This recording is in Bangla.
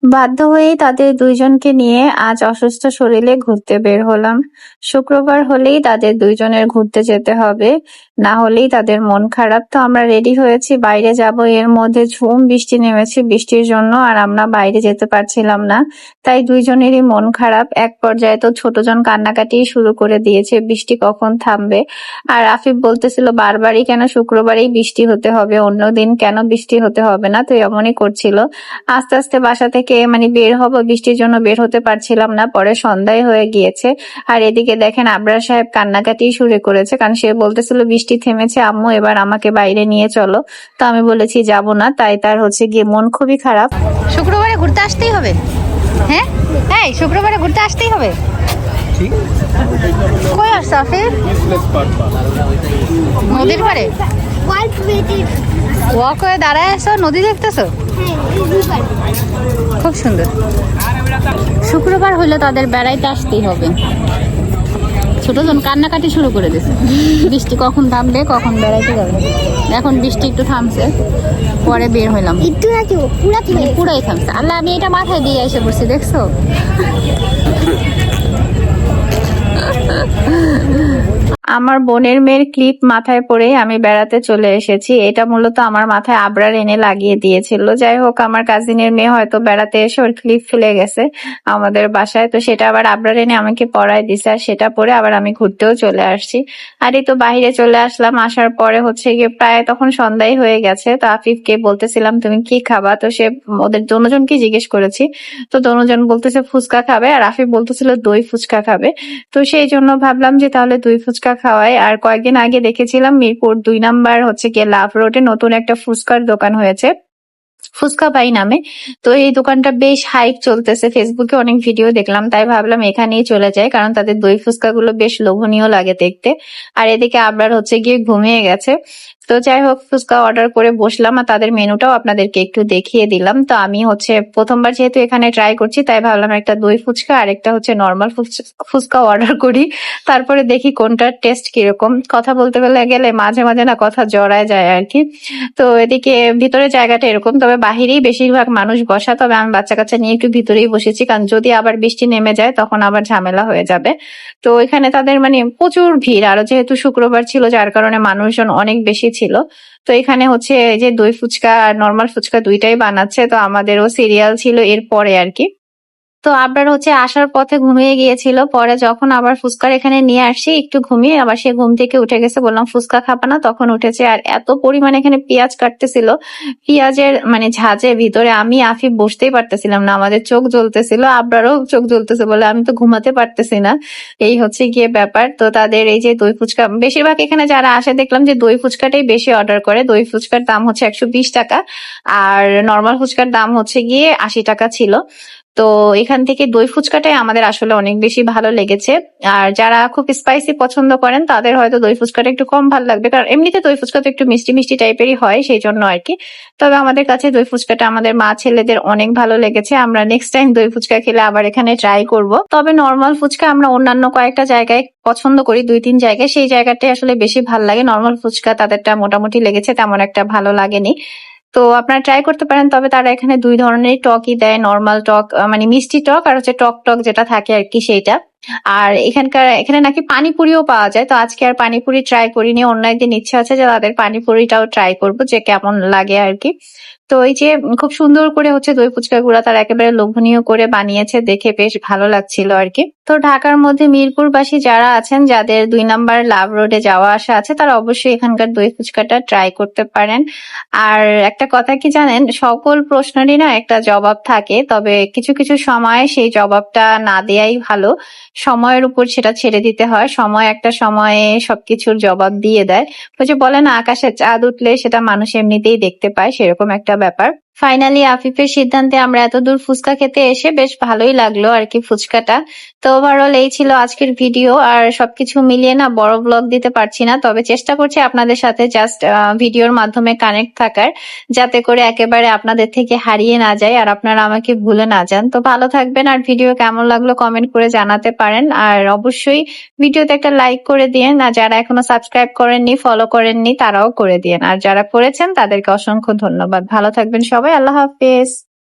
বাধ্য হয়েই তাদের দুইজনকে নিয়ে আজ অসুস্থ শরীরে ঘুরতে বের হলাম। শুক্রবার হলেই তাদের দুইজনের ঘুরতে যেতে হবে, না হলেই তাদের মন খারাপ। তো আমরা রেডি হয়েছি, বাইরে যাব। এর মধ্যে ঝুম বৃষ্টি নেমেছে, বৃষ্টির জন্য আর আমরা বাইরে যেতে পারছিলাম না। তাই দুইজনেরই মন খারাপ। এক পর্যায়ে তো ছোটজন কান্নাকাটি শুরু করে দিয়েছে, বৃষ্টি কখন থামবে। আর আফিফ বলতেছিল বারবারই কেন শুক্রবারেই বৃষ্টি হতে হবে, অন্যদিন কেন বৃষ্টি হতে হবে না। তো এমনই করছিল। আস্তে আস্তে বাসা থেকে বের হব, বৃষ্টির জন্য বের হতে পারছিলাম না। পরে সন্ধ্যায় হয়ে গিয়েছে। আর এদিকে দেখেন আবরার সাহেব কান্নাকাটি শুরু করেছে, কারণ সে বলতেছিল বৃষ্টি থেমেছে আম্মু, এবার আমাকে বাইরে নিয়ে চলো। তো আমি বলেছি যাব না। তাই তার গিয়ে মন খুবই খারাপ। শুক্রবারে ঘুরতে আসতেই হবে। হ্যাঁ, এই শুক্রবারে ঘুরতে আসতেই হবে। কই আসছে আফিফ? নদীর পাড়ে ওয়াক হয়ে দাঁড়ায় আছো, নদী দেখতেছো? খুব সুন্দর। শুক্রবার হলে তাদের বেড়াইতে আসতেই হবে। ছোটজন কান্নাকাটি শুরু করে দিয়েছে, বৃষ্টি কখন থামবে, কখন বেড়াইতে যাবে। এখন বৃষ্টি একটু থামছে, পরে বের হইলাম। পুরাই থামছে। আল্লাহ, আমি এটা মাথায় দিয়ে এসে পড়ছি, দেখছো? আমার বোনের মেয়ের ক্লিপ মাথায় পরেই আমি বেড়াতে চলে এসেছি। এটা মূলত আমার মাথায় আবরার এনে লাগিয়ে দিয়েছিল। যাই হোক, আমার কাজিনের মেয়ে হয়তো বেড়াতে এসে ওর ক্লিপ ফেলে গেছে আমাদের বাসায়, তো সেটা আবার আবরার এনে আমাকে পরায় দিছে, আর সেটা পরে আবার আমি ঘুরতেও চলে আসছি। আর এই তো বাহিরে চলে আসলাম। আসার পরে গিয়ে প্রায় তখন সন্ধ্যাই হয়ে গেছে। তো আফিফকে বলতেছিলাম তুমি কি খাবা, তো সে ওদের দোনোজনকে জিজ্ঞেস করেছি। তো দোনোজন বলতেছে ফুচকা খাবে, আর আফিফ বলতেছিল দই ফুচকা খাবে। তো সেই জন্য ভাবলাম যে তাহলে দই ফুচকা খাওয়াই। আর কয়েকদিন আগে দেখেছিলাম মিরপুর 2 নাম্বার গিয়ে লাভ রোডে নতুন একটা ফুচকার দোকান হয়েছে, ফুচকা বাই নামে। তো এই দোকানটা বেশ হাইপ চলতেছে, ফেসবুকে অনেক ভিডিও দেখলাম। তাই ভাবলাম এখানেই চলে যাই, কারণ তাদের দই ফুচকা গুলো বেশ লোভনীয় লাগে দেখতে। আর এদিকে আবরার গিয়ে ঘুমিয়ে গেছে। তো যাই হোক, ফুচকা অর্ডার করে বসলাম, আর তাদের মেনুটাও আপনাদেরকে একটু দেখিয়ে দিলাম। তো আমি প্রথমবার যেহেতু এখানে ট্রাই করছি, তাই ভাবলাম একটা দই ফুচকা আর একটা নর্মাল ফুচকা অর্ডার করি। তারপরে দেখি কোনটার টেস্ট কিরকম। কথা বলতে বলে গেলে মাঝে মাঝে না কথা জড়ায় যায় আর কি। তো এদিকে ভিতরে জায়গাটা এরকম, তবে বাহিরেই বেশিরভাগ মানুষ বসা। তবে আমি বাচ্চা কাচ্চা নিয়ে একটু ভিতরেই বসেছি, কারণ যদি আবার বৃষ্টি নেমে যায় তখন আবার ঝামেলা হয়ে যাবে। তো এখানে তাদের প্রচুর ভিড়, আরো যেহেতু শুক্রবার ছিল যার কারণে মানুষজন অনেক বেশি ছিল। তো এখানে এই যে দই ফুচকা আর নর্মাল ফুচকা দুইটাই বানাচ্ছে। তো আমাদেরও সিরিয়াল ছিল এর পরে আর কি। তো আবরার আসার পথে ঘুমিয়ে গিয়েছিল। পরে যখন আবার ফুচকার এখানে নিয়ে আসছি, একটু ঘুমিয়ে আবার সে ঘুম থেকে উঠে গেছে। বললাম ফুচকা খাবা না, তখন উঠেছে। আর এত পরিমাণে এখানে পেঁয়াজ কাটতেছিল, পেঁয়াজের ঝাঁজের ভিতরে আমি আফিফ বসতেই পারতেছিলাম না, আমাদের চোখ জ্বলতেছিল, আবরারও চোখ জ্বলতেছে, বলে আমি তো ঘুমাতে পারতেছি না। এই গিয়ে ব্যাপার। তো তাদের এই যে দই ফুচকা, বেশিরভাগ এখানে যারা আসে দেখলাম যে দই ফুচকাটাই বেশি অর্ডার করে। দই ফুচকার দাম 120 টাকা, আর নর্মাল ফুচকার দাম গিয়ে 80 টাকা ছিল। তো এখান থেকে দই ফুচকাটাই আমাদের আসলে অনেক বেশি ভালো লেগেছে। আর যারা খুব স্পাইসি পছন্দ করেন তাদের হয়তো দই ফুচকাটা একটু কম ভালো লাগবে, কারণ এমনিতে দই ফুচকা তো একটু মিষ্টি মিষ্টি টাইপেরই হয়, সেই জন্য আর কি। তবে আমাদের কাছে দই ফুচকাটা আমাদের মা ছেলেদের অনেক ভালো লেগেছে। আমরা নেক্সট টাইম দই ফুচকা খেলে আবার এখানে ট্রাই করব। তবে নর্মাল ফুচকা আমরা অন্যান্য কয়েকটা জায়গায় পছন্দ করি, 2-3 জায়গায়, সেই জায়গাটাই আসলে বেশি ভালো লাগে। নর্মাল ফুচকা তাদেরটা মোটামুটি লেগেছে, তেমন একটা ভালো লাগেনি। তো আপনারা ট্রাই করতে পারেন। তবে তারা এখানে 2 ধরনের টকই দেয়, নর্মাল টক মিষ্টি টক, আর টক টক যেটা থাকে আর কি সেইটা। আর এখানে নাকি পানিপুরিও পাওয়া যায়। তো আজকে আর পানিপুরি ট্রাই করিনি, অন্য একদিন ইচ্ছা আছে যে তাদের পানিপুরিটাও ট্রাই করবো, যে কেমন লাগে আর কি। তো এই যে খুব সুন্দর করে দই ফুচকা গুলা তারা একেবারে লোভনীয় করে বানিয়েছে, দেখে বেশ ভালো লাগছিল আর কি। তো ঢাকার মধ্যে মিরপুরবাসী যারা আছেন, যাদের 2 নাম্বার লাভ রোডে যাওয়া আসা আছে, তারা অবশ্যই এখানকার দই ফুচকাটা ট্রাই করতে পারেন। আর একটা কথা কি জানেন, সকল প্রশ্নেরই না একটা জবাব থাকে, তবে কিছু কিছু সময় সেই জবাবটা না দেয়াই ভালো। সময়ের উপর সেটা ছেড়ে দিতে হয়, সময় একটা সময়ে সবকিছুর জবাব দিয়ে দেয়। ওই যে বলে না, আকাশে চাঁদ উঠলে সেটা মানুষ এমনিতেই দেখতে পায়, সেরকম একটা ব্যাপার। ফাইনালি আফিফের সিদ্ধান্তে আমরা এতদূর ফুচকা খেতে এসে বেশ ভালোই লাগলো আর কি ফুচকাটা। তো ওভারঅল এই ছিল আজকের ভিডিও। আর সবকিছু মিলিয়ে না বড় ব্লগ দিতে পারছি না, তবে চেষ্টা করছি আপনাদের সাথে জাস্ট ভিডিওর মাধ্যমে কানেক্ট থাকার, যাতে করে একেবারে আপনাদের থেকে হারিয়ে না যায় আর আপনারা আমাকে ভুলে না যান। তো ভালো থাকবেন, আর ভিডিও কেমন লাগলো কমেন্ট করে জানাতে পারেন। আর অবশ্যই ভিডিওতে একটা লাইক করে দিয়েন, আর যারা এখনো সাবস্ক্রাইব করেননি, ফলো করেননি, তারাও করে দিয়েন। আর যারা করেছেন তাদেরকে অসংখ্য ধন্যবাদ। ভালো থাকবেন সবাই, আল্লাহ হাফেজ।